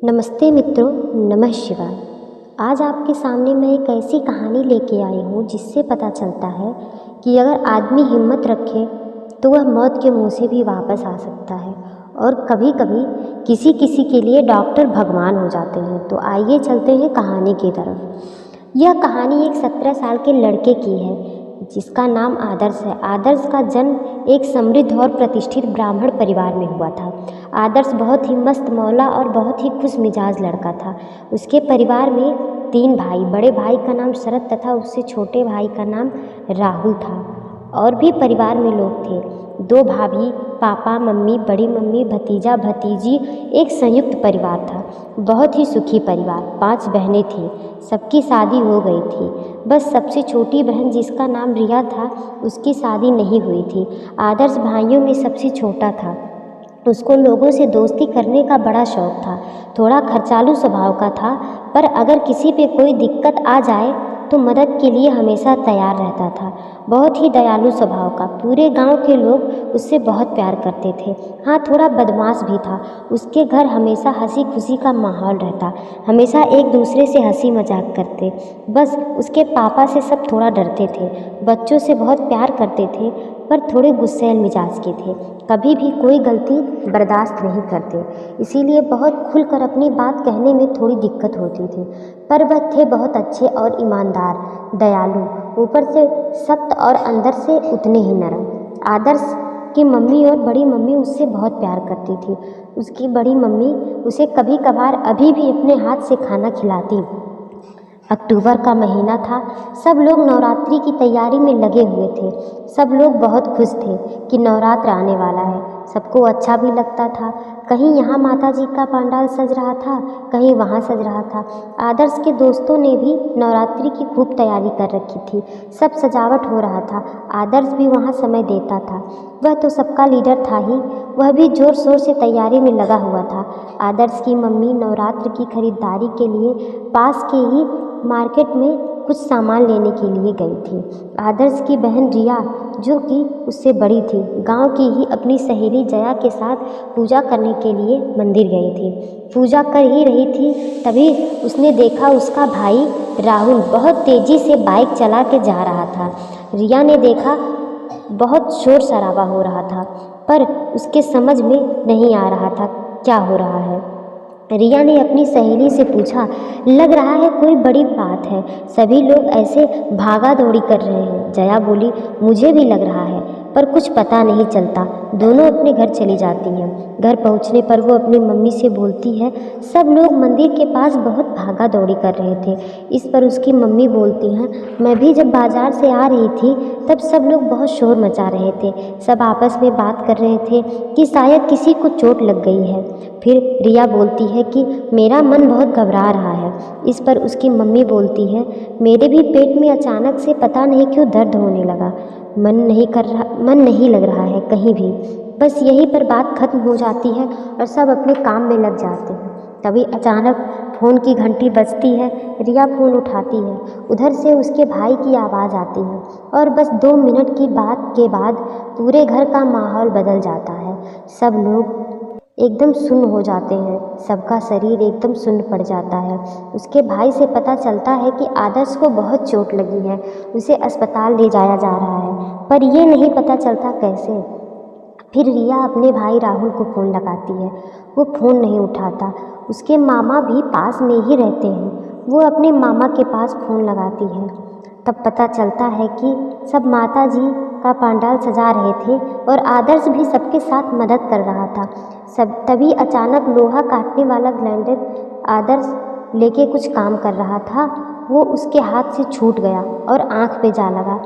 नमस्ते मित्रों, नमः शिवाय। आज आपके सामने मैं एक ऐसी कहानी लेके आई हूँ जिससे पता चलता है कि अगर आदमी हिम्मत रखे तो वह मौत के मुंह से भी वापस आ सकता है। और कभी कभी किसी किसी के लिए डॉक्टर भगवान हो जाते हैं। तो आइए चलते हैं कहानी की तरफ। यह कहानी एक 17 साल के लड़के की है जिसका नाम आदर्श है। आदर्श का जन्म एक समृद्ध और प्रतिष्ठित ब्राह्मण परिवार में हुआ था। आदर्श बहुत ही मस्त मौला और बहुत ही खुश मिजाज लड़का था। उसके परिवार में 3 भाई, बड़े भाई का नाम शरद तथा उससे छोटे भाई का नाम राहुल था। और भी परिवार में लोग थे, 2 भाभी, पापा, मम्मी, बड़ी मम्मी, भतीजा भतीजी। एक संयुक्त परिवार था, बहुत ही सुखी परिवार। 5 बहनें थीं, सबकी शादी हो गई थी। बस सबसे छोटी बहन जिसका नाम रिया था उसकी शादी नहीं हुई थी। आदर्श भाइयों में सबसे छोटा था। उसको लोगों से दोस्ती करने का बड़ा शौक था। थोड़ा खर्चालू स्वभाव का था, पर अगर किसी पे कोई दिक्कत आ जाए तो मदद के लिए हमेशा तैयार रहता था। बहुत ही दयालु स्वभाव का, पूरे गांव के लोग उससे बहुत प्यार करते थे। हाँ, थोड़ा बदमाश भी था। उसके घर हमेशा हंसी खुशी का माहौल रहता, हमेशा एक दूसरे से हंसी मजाक करते। बस उसके पापा से सब थोड़ा डरते थे। बच्चों से बहुत प्यार करते थे, पर थोड़े गुस्सैल मिजाज के थे। कभी भी कोई गलती बर्दाश्त नहीं करते, इसीलिए बहुत खुलकर अपनी बात कहने में थोड़ी दिक्कत होती थी। पर वह थे बहुत अच्छे और ईमानदार, दयालु, ऊपर से सख्त और अंदर से उतने ही नरम। आदर्श की मम्मी और बड़ी मम्मी उससे बहुत प्यार करती थी। उसकी बड़ी मम्मी उसे कभी कभार अभी भी अपने हाथ से खाना खिलाती। अक्टूबर का महीना था, सब लोग नवरात्रि की तैयारी में लगे हुए थे। सब लोग बहुत खुश थे कि नवरात्र आने वाला है। सबको अच्छा भी लगता था। कहीं यहाँ माता जी का पंडाल सज रहा था, कहीं वहाँ सज रहा था। आदर्श के दोस्तों ने भी नवरात्रि की खूब तैयारी कर रखी थी। सब सजावट हो रहा था। आदर्श भी वहाँ समय देता था। वह तो सबका लीडर था ही, वह भी जोर शोर से तैयारी में लगा हुआ था। आदर्श की मम्मी नवरात्र की खरीदारी के लिए पास के ही मार्केट में कुछ सामान लेने के लिए गई थी। आदर्श की बहन रिया, जो कि उससे बड़ी थी, गांव की ही अपनी सहेली जया के साथ पूजा करने के लिए मंदिर गई थी। पूजा कर ही रही थी, तभी उसने देखा उसका भाई राहुल बहुत तेजी से बाइक चला के जा रहा था। रिया ने देखा बहुत शोर शराबा हो रहा था, पर उसके समझ में नहीं आ रहा था क्या हो रहा है। रिया ने अपनी सहेली से पूछा, लग रहा है कोई बड़ी बात है, सभी लोग ऐसे भागा दौड़ी कर रहे हैं। जया बोली, मुझे भी लग रहा है, पर कुछ पता नहीं चलता। दोनों अपने घर चली जाती हैं। घर पहुंचने पर वो अपनी मम्मी से बोलती है, सब लोग मंदिर के पास बहुत भागा दौड़ी कर रहे थे। इस पर उसकी मम्मी बोलती हैं, मैं भी जब बाजार से आ रही थी तब सब लोग बहुत शोर मचा रहे थे। सब आपस में बात कर रहे थे कि शायद किसी को चोट लग गई है। फिर रिया बोलती है कि मेरा मन बहुत घबरा रहा है। इस पर उसकी मम्मी बोलती है, मेरे भी पेट में अचानक से पता नहीं क्यों दर्द होने लगा। मन नहीं लग रहा है कहीं भी। बस यहीं पर बात खत्म हो जाती है और सब अपने काम में लग जाते हैं। तभी अचानक फ़ोन की घंटी बजती है। रिया फ़ोन उठाती है। उधर से उसके भाई की आवाज़ आती है और बस 2 मिनट की बात के बाद पूरे घर का माहौल बदल जाता है। सब लोग एकदम सुन्न हो जाते हैं, सबका शरीर एकदम सुन्न पड़ जाता है। उसके भाई से पता चलता है कि आदर्श को बहुत चोट लगी है, उसे अस्पताल ले जाया जा रहा है, पर ये नहीं पता चलता कैसे। फिर रिया अपने भाई राहुल को फ़ोन लगाती है, वो फ़ोन नहीं उठाता। उसके मामा भी पास में ही रहते हैं, वो अपने मामा के पास फ़ोन लगाती है। तब पता चलता है कि सब माता जी का पंडाल सजा रहे थे और आदर्श भी सबके साथ मदद कर रहा था। सब तभी अचानक लोहा काटने वाला ग्राइंडर आदर्श लेके कुछ काम कर रहा था, वो उसके हाथ से छूट गया और आँख पे जा लगा।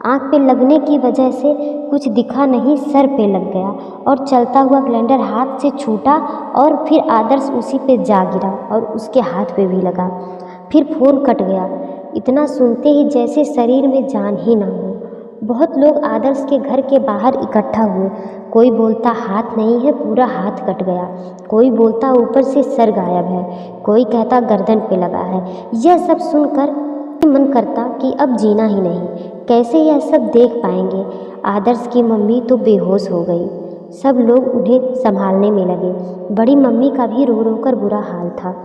आँख पे लगने की वजह से कुछ दिखा नहीं, सर पे लग गया और चलता हुआ ग्राइंडर हाथ से छूटा और फिर आदर्श उसी पे जा गिरा और उसके हाथ पे भी लगा। फिर फ़ोन कट गया। इतना सुनते ही जैसे शरीर में जान ही ना हो। बहुत लोग आदर्श के घर के बाहर इकट्ठा हुए। कोई बोलता हाथ नहीं है, पूरा हाथ कट गया। कोई बोलता ऊपर से सर गायब है। कोई कहता गर्दन पे लगा है। यह सब सुनकर मन करता कि अब जीना ही नहीं, कैसे यह सब देख पाएंगे। आदर्श की मम्मी तो बेहोश हो गई। सब लोग उन्हें संभालने में लगे। बड़ी मम्मी का भी रो रो कर बुरा हाल था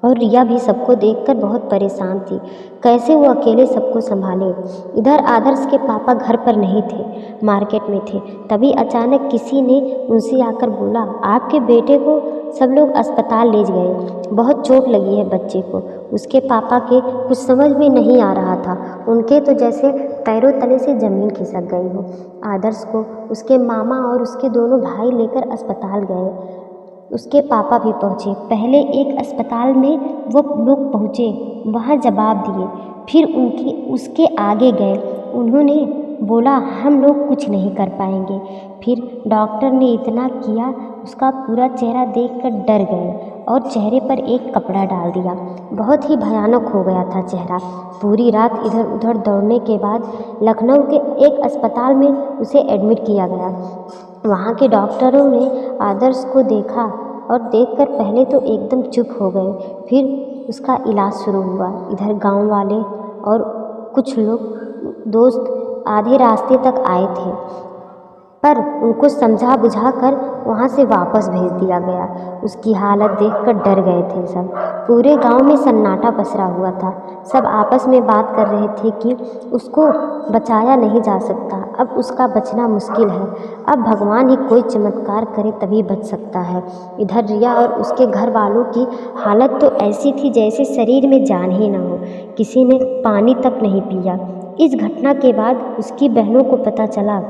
और रिया भी सबको देखकर बहुत परेशान थी। कैसे वो अकेले सबको संभाले। इधर आदर्श के पापा घर पर नहीं थे, मार्केट में थे। तभी अचानक किसी ने उनसे आकर बोला, आपके बेटे को सब लोग अस्पताल ले गए, बहुत चोट लगी है बच्चे को। उसके पापा के कुछ समझ में नहीं आ रहा था, उनके तो जैसे पैरों तले से ज़मीन खिसक गई हो। आदर्श को उसके मामा और उसके दोनों भाई लेकर अस्पताल गए। उसके पापा भी पहुँचे। पहले एक अस्पताल में वो लोग पहुँचे, वहाँ जवाब दिए, फिर उसके आगे गए। उन्होंने बोला, हम लोग कुछ नहीं कर पाएंगे। फिर डॉक्टर ने इतना किया, उसका पूरा चेहरा देखकर डर गए और चेहरे पर एक कपड़ा डाल दिया। बहुत ही भयानक हो गया था चेहरा। पूरी रात इधर उधर दौड़ने के बाद लखनऊ के एक अस्पताल में उसे एडमिट किया गया। वहाँ के डॉक्टरों ने आदर्श को देखा और देखकर पहले तो एकदम चुप हो गए, फिर उसका इलाज शुरू हुआ। इधर गांव वाले और कुछ लोग दोस्त आधे रास्ते तक आए थे, पर उनको समझा बुझा कर वहाँ से वापस भेज दिया गया। उसकी हालत देखकर डर गए थे सब। पूरे गांव में सन्नाटा पसरा हुआ था। सब आपस में बात कर रहे थे कि उसको बचाया नहीं जा सकता, अब उसका बचना मुश्किल है, अब भगवान ही कोई चमत्कार करे तभी बच सकता है। इधर रिया और उसके घर वालों की हालत तो ऐसी थी जैसे शरीर में जान ही ना हो। किसी ने पानी तक नहीं पिया। इस घटना के बाद उसकी बहनों को पता चला।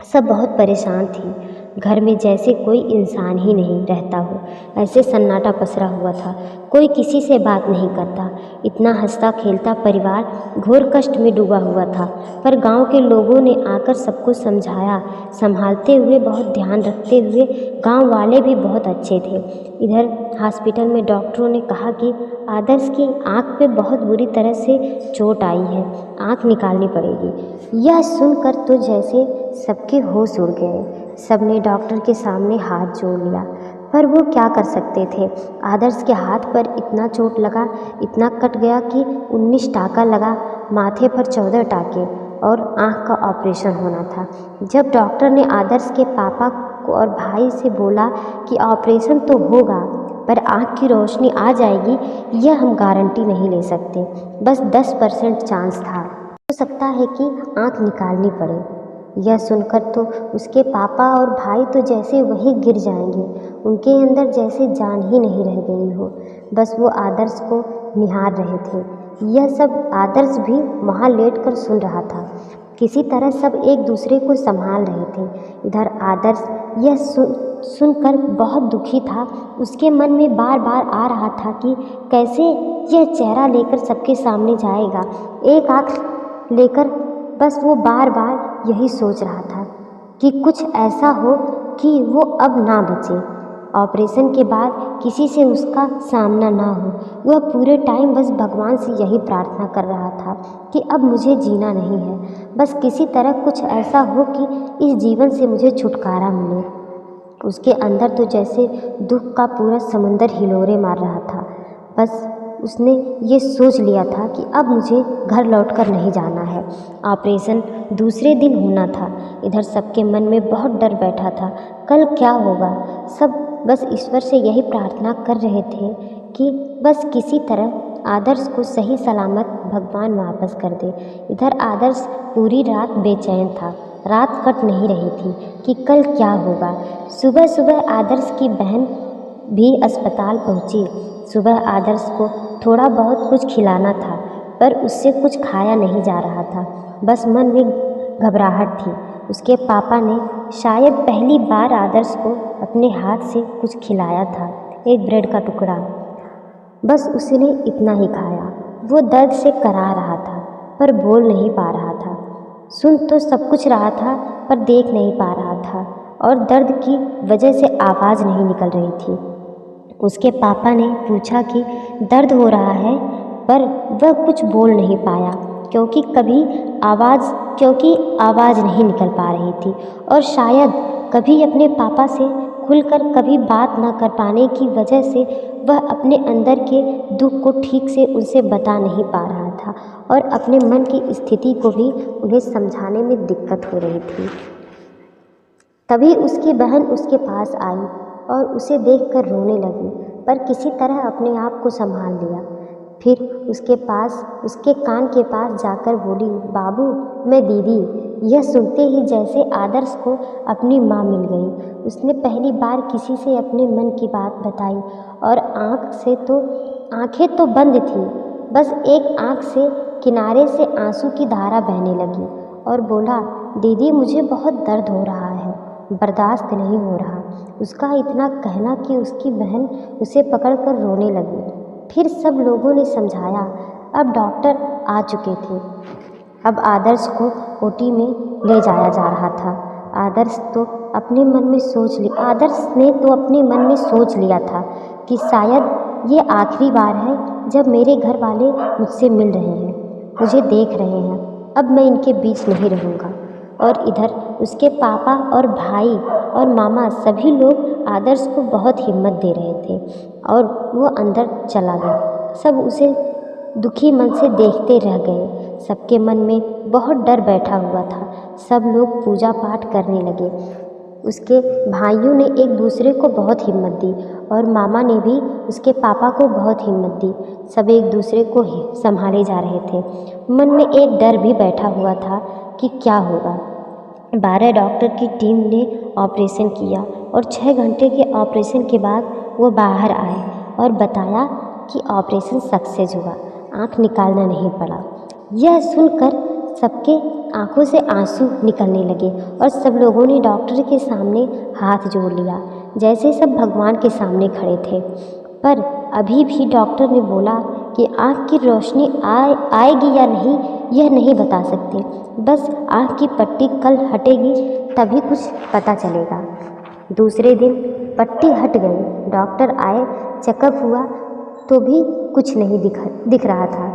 सब बहुत परेशान थी। घर में जैसे कोई इंसान ही नहीं रहता हो, ऐसे सन्नाटा पसरा हुआ था। कोई किसी से बात नहीं करता। इतना हंसता खेलता परिवार घोर कष्ट में डूबा हुआ था। पर गांव के लोगों ने आकर सबको समझाया, संभालते हुए, बहुत ध्यान रखते हुए। गांव वाले भी बहुत अच्छे थे। इधर हॉस्पिटल में डॉक्टरों ने कहा कि आदर्श की आँख पे बहुत बुरी तरह से चोट आई है, आँख निकालनी पड़ेगी। यह सुनकर तो जैसे सबके होश उड़ गए। सबने डॉक्टर के सामने हाथ जोड़ लिया, पर वो क्या कर सकते थे। आदर्श के हाथ पर इतना चोट लगा, इतना कट गया कि 19 टाँका लगा, माथे पर 14 टाँके और आँख का ऑपरेशन होना था। जब डॉक्टर ने आदर्श के पापा को और भाई से बोला कि ऑपरेशन तो होगा, पर आँख की रोशनी आ जाएगी, यह हम गारंटी नहीं ले सकते, बस 10% चांस था, हो सकता है कि आँख निकालनी पड़े। यह सुनकर तो उसके पापा और भाई तो जैसे वहीं गिर जाएंगे, उनके अंदर जैसे जान ही नहीं रह गई हो। बस वो आदर्श को निहार रहे थे। यह सब आदर्श भी वहाँ लेटकर सुन रहा था। किसी तरह सब एक दूसरे को संभाल रहे थे। इधर आदर्श यह सुनकर बहुत दुखी था। उसके मन में बार बार आ रहा था कि कैसे यह चेहरा लेकर सबके सामने जाएगा, एक आँख लेकर। बस वो बार बार यही सोच रहा था कि कुछ ऐसा हो कि वो अब ना बचे, ऑपरेशन के बाद किसी से उसका सामना ना हो। वह पूरे टाइम बस भगवान से यही प्रार्थना कर रहा था कि अब मुझे जीना नहीं है, बस किसी तरह कुछ ऐसा हो कि इस जीवन से मुझे छुटकारा मिले। उसके अंदर तो जैसे दुख का पूरा समुंदर हिलोरे मार रहा था। बस उसने ये सोच लिया था कि अब मुझे घर लौटकर नहीं जाना है। ऑपरेशन दूसरे दिन होना था। इधर सबके मन में बहुत डर बैठा था, कल क्या होगा। सब बस ईश्वर से यही प्रार्थना कर रहे थे कि बस किसी तरह आदर्श को सही सलामत भगवान वापस कर दे। इधर आदर्श पूरी रात बेचैन था, रात कट नहीं रही थी कि कल क्या होगा। सुबह सुबह आदर्श की बहन भी अस्पताल पहुंची। सुबह आदर्श को थोड़ा बहुत कुछ खिलाना था, पर उससे कुछ खाया नहीं जा रहा था। बस मन में घबराहट थी। उसके पापा ने शायद पहली बार आदर्श को अपने हाथ से कुछ खिलाया था, एक ब्रेड का टुकड़ा। बस उसने इतना ही खाया। वो दर्द से करा रहा था, पर बोल नहीं पा रहा था। सुन तो सब कुछ रहा था, पर देख नहीं पा रहा था, और दर्द की वजह से आवाज़ नहीं निकल रही थी। उसके पापा ने पूछा कि दर्द हो रहा है, पर वह कुछ बोल नहीं पाया क्योंकि आवाज़ नहीं निकल पा रही थी, और शायद कभी अपने पापा से खुलकर कभी बात न कर पाने की वजह से वह अपने अंदर के दुख को ठीक से उनसे बता नहीं पा रहा था, और अपने मन की स्थिति को भी उन्हें समझाने में दिक्कत हो रही थी। तभी उसकी बहन उसके पास आई और उसे देखकर रोने लगी, पर किसी तरह अपने आप को संभाल लिया। फिर उसके कान के पास जाकर बोली, बाबू मैं दीदी। यह सुनते ही जैसे आदर्श को अपनी माँ मिल गई। उसने पहली बार किसी से अपने मन की बात बताई और आंखें तो बंद थी, बस एक आंख से किनारे से आंसू की धारा बहने लगी और बोला, दीदी मुझे बहुत दर्द हो रहा है, बर्दाश्त नहीं हो रहा। उसका इतना कहना कि उसकी बहन उसे पकड़कर रोने लगी। फिर सब लोगों ने समझाया। अब डॉक्टर आ चुके थे। अब आदर्श को ओटी में ले जाया जा रहा था। आदर्श ने तो अपने मन में सोच लिया था कि शायद ये आखिरी बार है जब मेरे घर वाले मुझसे मिल रहे हैं, मुझे देख रहे हैं। अब मैं इनके बीच नहीं रहूँगा। और इधर उसके पापा और भाई और मामा सभी लोग आदर्श को बहुत हिम्मत दे रहे थे और वो अंदर चला गया। सब उसे दुखी मन से देखते रह गए। सबके मन में बहुत डर बैठा हुआ था। सब लोग पूजा पाठ करने लगे। उसके भाइयों ने एक दूसरे को बहुत हिम्मत दी और मामा ने भी उसके पापा को बहुत हिम्मत दी। सब एक दूसरे को संभाले जा रहे थे। मन में एक डर भी बैठा हुआ था कि क्या होगा। 12 डॉक्टर की टीम ने ऑपरेशन किया और 6 घंटे के ऑपरेशन के बाद वो बाहर आए और बताया कि ऑपरेशन सक्सेस हुआ, आँख निकालना नहीं पड़ा। यह सुनकर सबके आंखों से आंसू निकलने लगे और सब लोगों ने डॉक्टर के सामने हाथ जोड़ लिया, जैसे सब भगवान के सामने खड़े थे। पर अभी भी डॉक्टर ने बोला कि आँख की रोशनी आएगी या नहीं यह नहीं बता सकते, बस आँख की पट्टी कल हटेगी तभी कुछ पता चलेगा। दूसरे दिन पट्टी हट गई। डॉक्टर आए, चेकअप हुआ तो भी कुछ नहीं दिख रहा था।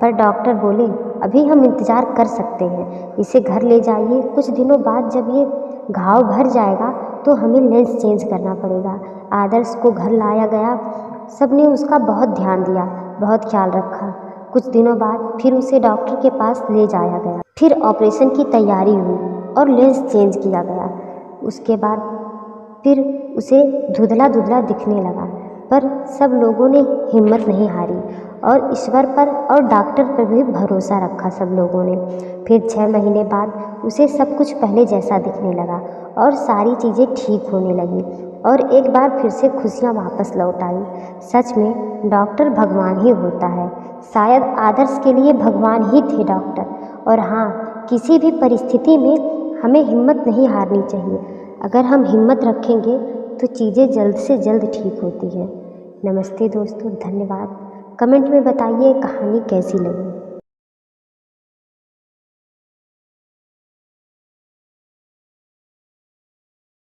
पर डॉक्टर बोले, अभी हम इंतज़ार कर सकते हैं, इसे घर ले जाइए। कुछ दिनों बाद जब ये घाव भर जाएगा तो हमें लेंस चेंज करना पड़ेगा। आदर्श को घर लाया गया। सब ने उसका बहुत ध्यान दिया, बहुत ख्याल रखा। कुछ दिनों बाद फिर उसे डॉक्टर के पास ले जाया गया। फिर ऑपरेशन की तैयारी हुई और लेंस चेंज किया गया। उसके बाद फिर उसे धुंधला धुंधला दिखने लगा। पर सब लोगों ने हिम्मत नहीं हारी और ईश्वर पर और डॉक्टर पर भी भरोसा रखा सब लोगों ने। फिर 6 महीने बाद उसे सब कुछ पहले जैसा दिखने लगा और सारी चीज़ें ठीक होने लगी और एक बार फिर से खुशियाँ वापस लौट आई। सच में डॉक्टर भगवान ही होता है। शायद आदर्श के लिए भगवान ही थे डॉक्टर। और हाँ, किसी भी परिस्थिति में हमें हिम्मत नहीं हारनी चाहिए। अगर हम हिम्मत रखेंगे तो चीज़ें जल्द से जल्द ठीक होती हैं। नमस्ते दोस्तों, धन्यवाद। कमेंट में बताइए कहानी कैसी लगी।